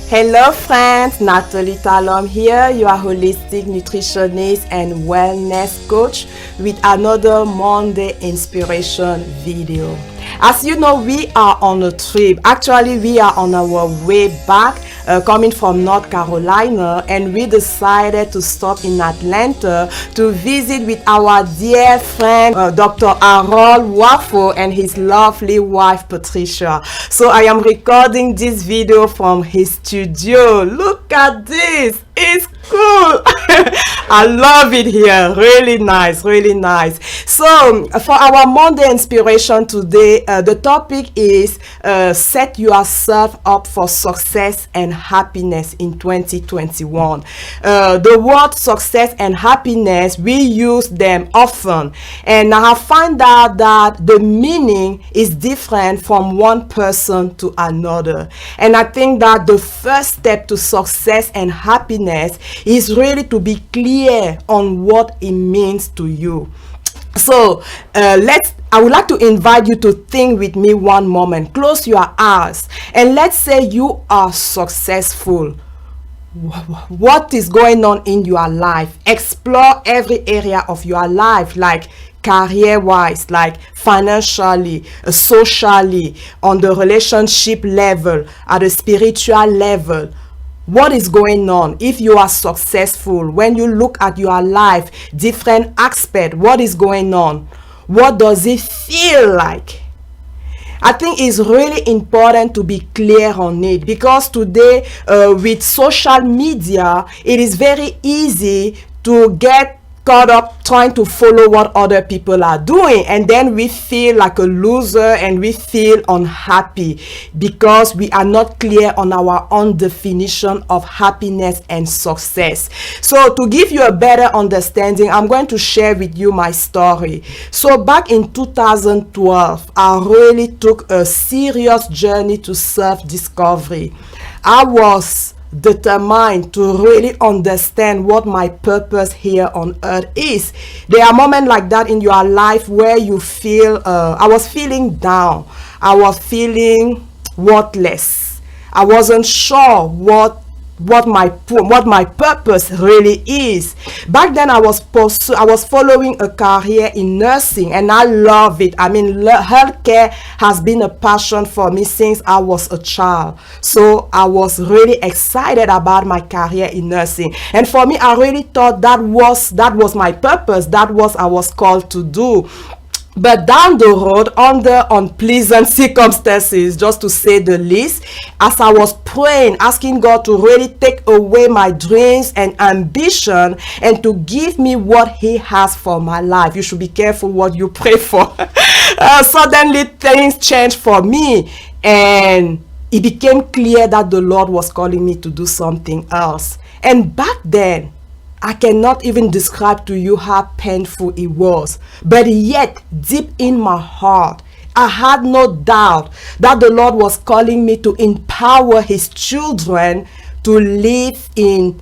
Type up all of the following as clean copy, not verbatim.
Hello friends, Natalie Talom here, your holistic nutritionist and wellness coach with another Monday inspiration video. As you know, we are on a trip. Actually, we are on our way back coming from North Carolina, and we decided to stop in Atlanta to visit with our dear friend Dr. Harold Wafo and his lovely wife Patricia. So I am recording this video from his studio. Look at this, it's cool. I love it here. Really nice, really nice. So for our Monday inspiration today, the topic is set yourself up for success and happiness in 2021. The word success and happiness, we use them often, and I have found out that the meaning is different from one person to another. And I think that the first step to success and happiness is really to be clear on what it means to you. So I would like to invite you to think with me one moment. Close your eyes and let's say you are successful. What is going on in your life? Explore every area of your life, like career-wise, like financially, socially, on the relationship level, at a spiritual level. What is going on? If you are successful, when you look at your life, different aspect, what is going on? What does it feel like? I think it's really important to be clear on it, because today with social media, it is very easy to get caught up trying to follow what other people are doing, and then we feel like a loser and we feel unhappy because we are not clear on our own definition of happiness and success. So to give you a better understanding, I'm going to share with you my story. So back in 2012, I really took a serious journey to self-discovery. I was determined to really understand what my purpose here on earth is. There are moments like that in your life where you feel I was feeling down, I was feeling worthless, I wasn't sure what my purpose really is. Back then I was following a career in nursing, and I love it. I mean, healthcare has been a passion for me since I was a child. So I was really excited about my career in nursing, and for me, I really thought that was my purpose. That was I was called to do. But down the road, under unpleasant circumstances, just to say the least, as I was praying, asking God to really take away my dreams and ambition and to give me what He has for my life. You should be careful what you pray for. Suddenly, things changed for me, and it became clear that the Lord was calling me to do something else. And back then, I cannot even describe to you how painful it was. But yet, deep in my heart, I had no doubt that the Lord was calling me to empower His children to live in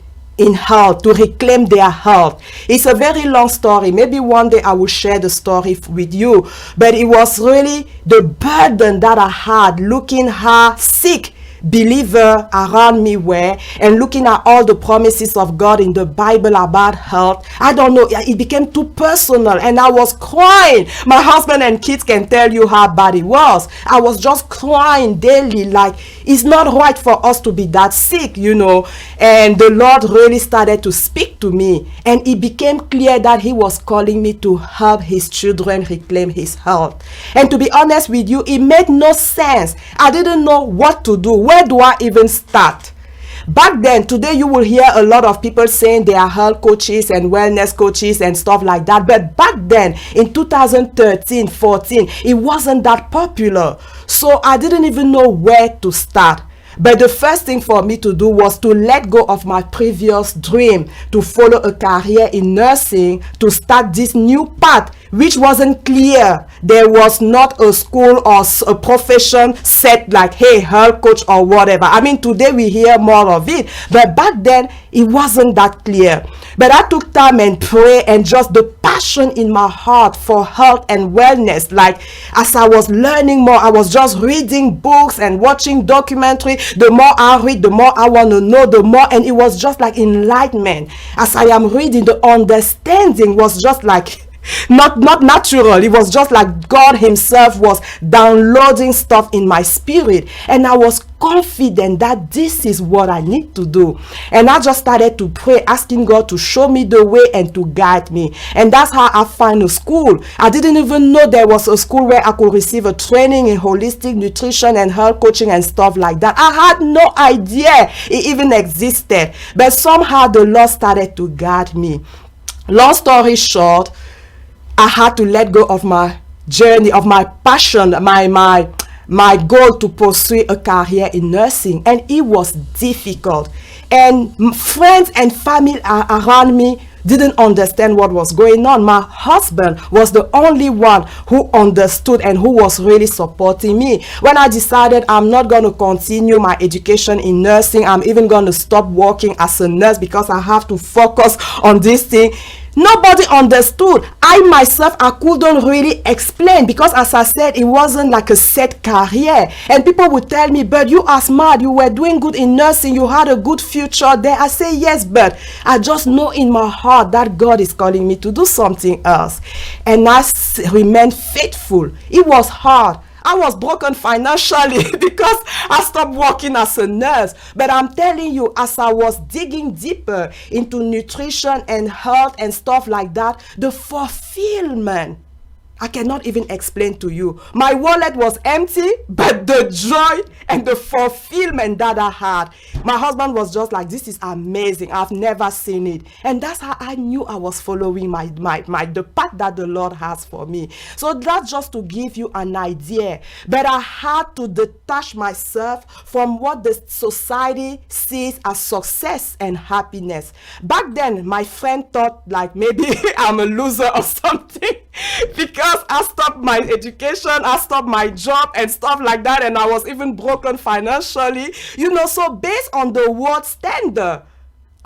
health, to reclaim their health. It's a very long story. Maybe one day I will share the story with you. But it was really the burden that I had, looking how sick believer around me were, and looking at all the promises of God in the Bible about health. I don't know, it became too personal, and I was crying. My husband and kids can tell you how bad it was. I was just crying daily, like it's not right for us to be that sick, you know. And the Lord really started to speak to me, and it became clear that He was calling me to help His children reclaim His health. And to be honest with you, it made no sense. I didn't know what to do. Where do I even start? Back then, today you will hear a lot of people saying they are health coaches and wellness coaches and stuff like that. But back then, in 2013, 14, it wasn't that popular. So I didn't even know where to start. But the first thing for me to do was to let go of my previous dream to follow a career in nursing, to start this new path which wasn't clear. There was not a school or a profession set like, hey, health coach or whatever. I mean, today we hear more of it, but back then it wasn't that clear. But I took time and pray, and just the passion in my heart for health and wellness. Like, as I was learning more, I was just reading books and watching documentary. The more I read, the more I want to know, the more, and it was just like enlightenment. As I am reading, the understanding was just like not natural. It was just like God himself was downloading stuff in my spirit, and I was confident that this is what I need to do. And I just started to pray, asking God to show me the way and to guide me. And that's how I found a school. I didn't even know there was a school where I could receive a training in holistic nutrition and health coaching and stuff like that. I had no idea it even existed, but somehow the Lord started to guide me. Long story short, I had to let go of my journey, of my passion, my goal to pursue a career in nursing, and it was difficult. And friends and family around me didn't understand what was going on. My husband was the only one who understood and who was really supporting me. When I decided I'm not going to continue my education in nursing, I'm even going to stop working as a nurse because I have to focus on this thing, nobody understood. I myself, I couldn't really explain, because as I said, it wasn't like a set career. And people would tell me, but you are smart, you were doing good in nursing, you had a good future there. I say, yes, but I just know in my heart that God is calling me to do something else. And I remained faithful. It was hard. I was broken financially because I stopped working as a nurse. But I'm telling you, as I was digging deeper into nutrition and health and stuff like that, the fulfillment, I cannot even explain to you. My wallet was empty, but the joy and the fulfillment that I had, my husband was just like, this is amazing. I've never seen it. And that's how I knew I was following the path that the Lord has for me. So that's just to give you an idea. But I had to detach myself from what the society sees as success and happiness. Back then, my friend thought like maybe I'm a loser or something because I stopped my education, I stopped my job and stuff like that, and I was even broken financially, so based on the world standard,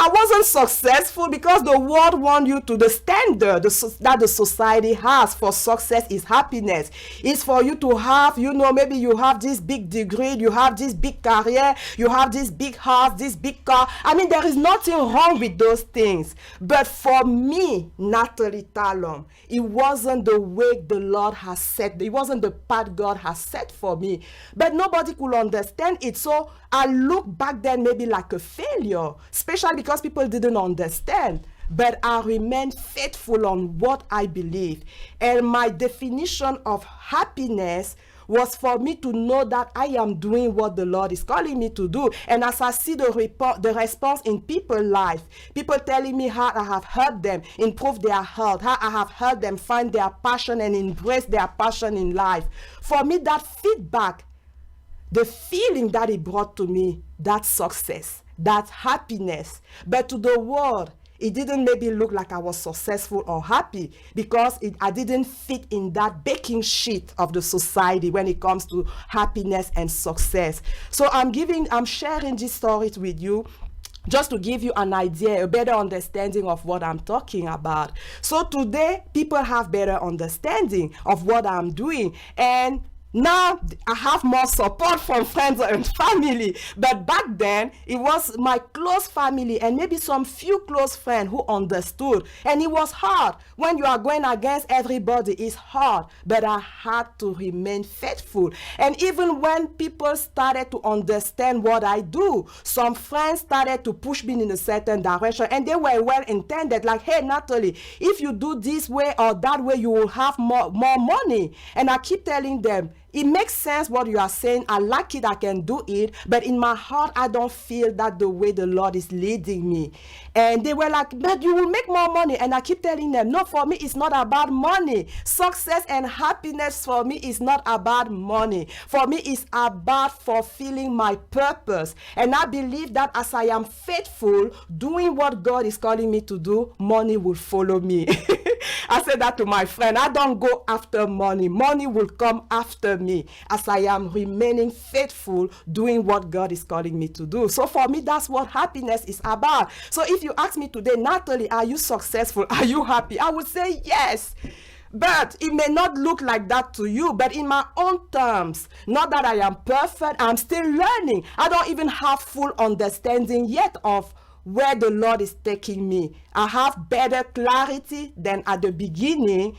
I wasn't successful because the world wants you to the standard that the society has for success is happiness. It's for you to have, maybe you have this big degree, you have this big career, you have this big house, this big car. I mean, there is nothing wrong with those things. But for me, Natalie Talom, it wasn't the way the Lord has set. It wasn't the path God has set for me. But nobody could understand it. So I look back then maybe like a failure, especially because people didn't understand. But I remained faithful on what I believe. And my definition of happiness was for me to know that I am doing what the Lord is calling me to do. And as I see the response in people's life, people telling me how I have helped them improve their health, how I have helped them find their passion and embrace their passion in life. For me, that feedback, the feeling that it brought to me, that success, that happiness. But to the world, it didn't maybe look like I was successful or happy because I didn't fit in that baking sheet of the society when it comes to happiness and success. So I'm sharing this story with you just to give you an idea, a better understanding of what I'm talking about. So today, people have better understanding of what I'm doing, and now I have more support from friends and family. But back then, it was my close family and maybe some few close friends who understood. And it was hard. When you are going against everybody, it's hard. But I had to remain faithful. And even when people started to understand what I do, some friends started to push me in a certain direction. And they were well intended. Like, hey, Natalie, if you do this way or that way, you will have more money. And I keep telling them, it makes sense what you are saying. I like it, I can do it. But in my heart, I don't feel that the way the Lord is leading me. And they were like, but you will make more money. And I keep telling them, no, for me, it's not about money. Success and happiness for me is not about money. For me, it's about fulfilling my purpose. And I believe that as I am faithful, doing what God is calling me to do, money will follow me. I said that to my friend. I don't go after money. Money will come after me as I am remaining faithful, doing what God is calling me to do. So for me, that's what happiness is about. So if you ask me today, Natalie, are you successful? Are you happy? I would say yes. But it may not look like that to you, but in my own terms, not that I am perfect, I'm still learning. I don't even have full understanding yet of where the Lord is taking me. I have better clarity than at the beginning.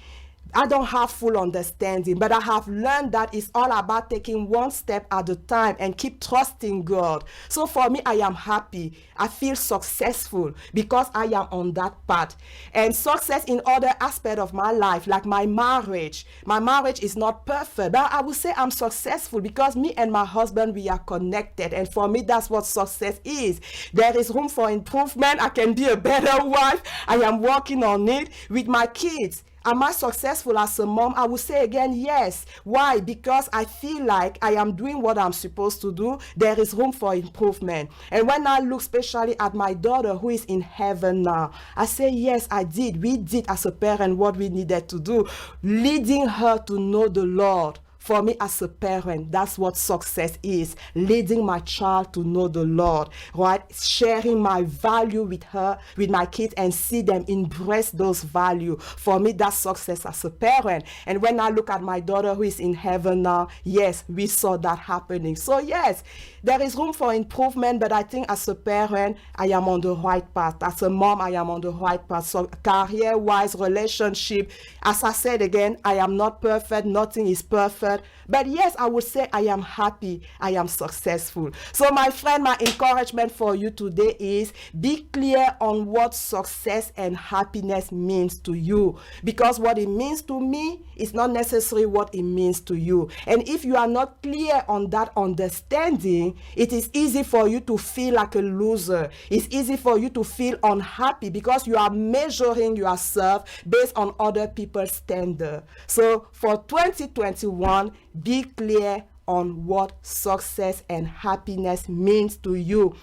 I don't have full understanding, but I have learned that it's all about taking one step at a time and keep trusting God. So for me, I am happy. I feel successful because I am on that path. And success in other aspects of my life, like my marriage. My marriage is not perfect, but I would say I'm successful because me and my husband, we are connected. And for me, that's what success is. There is room for improvement. I can be a better wife. I am working on it with my kids. Am I successful as a mom? I would say again, yes. Why? Because I feel like I am doing what I'm supposed to do. There is room for improvement. And when I look especially at my daughter who is in heaven now, I say, yes, I did. We did as a parent what we needed to do, leading her to know the Lord. For me as a parent, that's what success is. Leading my child to know the Lord, right? Sharing my value with her, with my kids, and see them embrace those values. For me, that's success as a parent. And when I look at my daughter who is in heaven now, yes, we saw that happening. So yes, there is room for improvement, but I think as a parent, I am on the right path. As a mom, I am on the right path. So career-wise, relationship, as I said again, I am not perfect. Nothing is perfect. But yes, I would say I am happy, I am successful. So my friend, my encouragement for you today is be clear on what success and happiness means to you. Because what it means to me is not necessarily what it means to you. And if you are not clear on that understanding, it is easy for you to feel like a loser. It's easy for you to feel unhappy because you are measuring yourself based on other people's standard. So for 2021, be clear on what success and happiness means to you.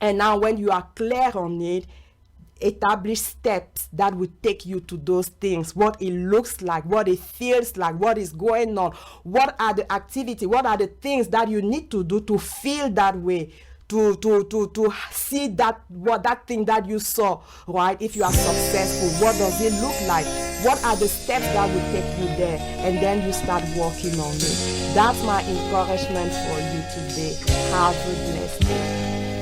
And now when you are clear on it, establish steps that will take you to those things, what it looks like, what it feels like, what is going on, what are the activities, what are the things that you need to do to feel that way, to see that thing that you saw, right? If you are successful, what does it look like? What are the steps that will take you there? And then you start working on it. That's my encouragement for you today. Have a blessed day.